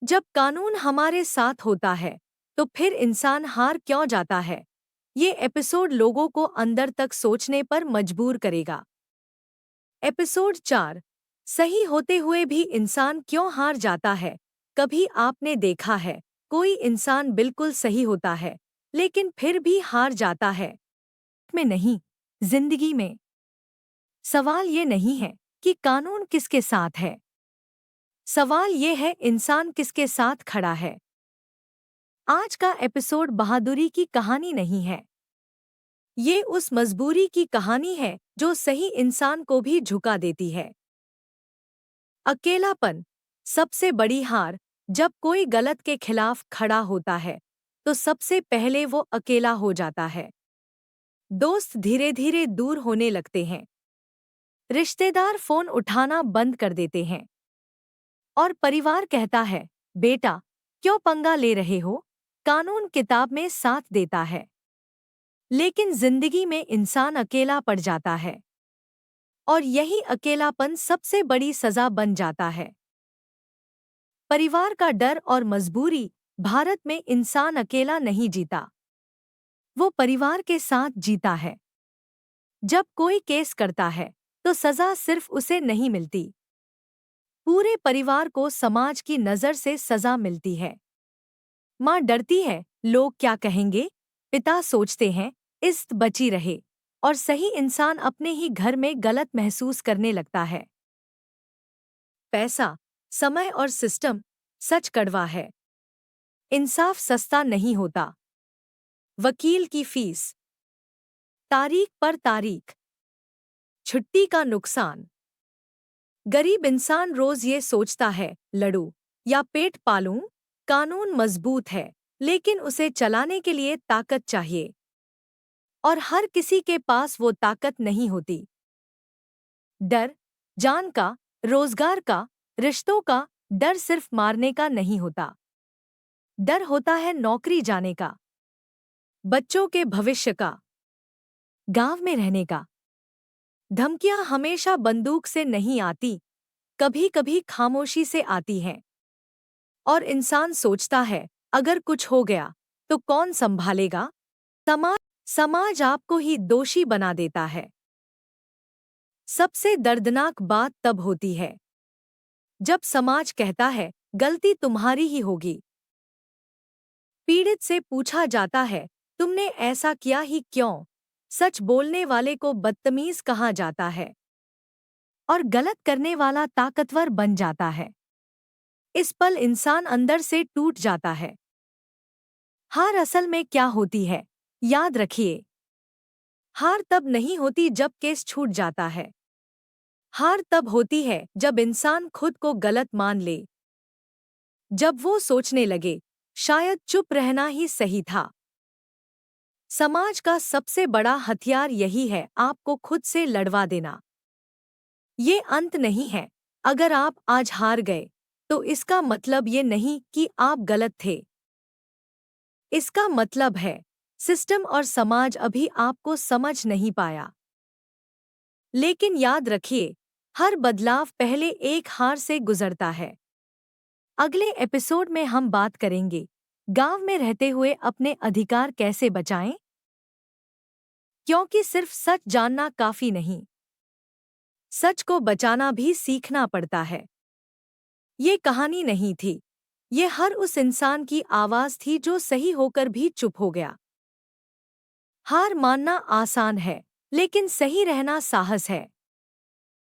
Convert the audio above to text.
जब कानून हमारे साथ होता है तो फिर इंसान हार क्यों जाता है? ये एपिसोड लोगों को अंदर तक सोचने पर मजबूर करेगा। एपिसोड 4। सही होते हुए भी इंसान क्यों हार जाता है? कभी आपने देखा है कोई इंसान बिल्कुल सही होता है लेकिन फिर भी हार जाता है? में नहीं, जिंदगी में। सवाल ये नहीं है कि कानून किसके साथ है, सवाल ये है इंसान किसके साथ खड़ा है। आज का एपिसोड बहादुरी की कहानी नहीं है, ये उस मजबूरी की कहानी है जो सही इंसान को भी झुका देती है। अकेलापन सबसे बड़ी हार। जब कोई गलत के खिलाफ खड़ा होता है तो सबसे पहले वो अकेला हो जाता है। दोस्त धीरे धीरे दूर होने लगते हैं, रिश्तेदार फोन उठाना बंद कर देते हैं और परिवार कहता है, बेटा क्यों पंगा ले रहे हो? कानून किताब में साथ देता है, लेकिन जिंदगी में इंसान अकेला पड़ जाता है और यही अकेलापन सबसे बड़ी सजा बन जाता है। परिवार का डर और मजबूरी। भारत में इंसान अकेला नहीं जीता, वो परिवार के साथ जीता है। जब कोई केस करता है तो सजा सिर्फ उसे नहीं मिलती, पूरे परिवार को समाज की नज़र से सजा मिलती है। माँ डरती है, लोग क्या कहेंगे? पिता सोचते हैं, इज्जत बची रहे, और सही इंसान अपने ही घर में गलत महसूस करने लगता है। पैसा, समय और सिस्टम। सच कड़वा है, इंसाफ सस्ता नहीं होता। वकील की फीस, तारीख पर तारीख, छुट्टी का नुकसान। गरीब इंसान रोज ये सोचता है, लड़ूं या पेट पालूं। कानून मजबूत है लेकिन उसे चलाने के लिए ताकत चाहिए, और हर किसी के पास वो ताकत नहीं होती। डर, जान का, रोजगार का, रिश्तों का। डर सिर्फ मारने का नहीं होता, डर होता है नौकरी जाने का, बच्चों के भविष्य का, गांव में रहने का। धमकियां हमेशा बंदूक से नहीं आती, कभी कभी खामोशी से आती हैं। और इंसान सोचता है, अगर कुछ हो गया तो कौन संभालेगा? समाज समाज आपको ही दोषी बना देता है। सबसे दर्दनाक बात तब होती है जब समाज कहता है, गलती तुम्हारी ही होगी। पीड़ित से पूछा जाता है, तुमने ऐसा किया ही क्यों? सच बोलने वाले को बदतमीज कहा जाता है और गलत करने वाला ताकतवर बन जाता है। इस पल इंसान अंदर से टूट जाता है। हार असल में क्या होती है? याद रखिए, हार तब नहीं होती जब केस छूट जाता है। हार तब होती है जब इंसान खुद को गलत मान ले, जब वो सोचने लगे, शायद चुप रहना ही सही था। समाज का सबसे बड़ा हथियार यही है, आपको खुद से लड़वा देना। ये अंत नहीं है। अगर आप आज हार गए तो इसका मतलब ये नहीं कि आप गलत थे। इसका मतलब है सिस्टम और समाज अभी आपको समझ नहीं पाया। लेकिन याद रखिए, हर बदलाव पहले एक हार से गुजरता है। अगले एपिसोड में हम बात करेंगे, गांव में रहते हुए अपने अधिकार कैसे बचाएं, क्योंकि सिर्फ सच जानना काफी नहीं, सच को बचाना भी सीखना पड़ता है। ये कहानी नहीं थी, ये हर उस इंसान की आवाज थी जो सही होकर भी चुप हो गया। हार मानना आसान है, लेकिन सही रहना साहस है।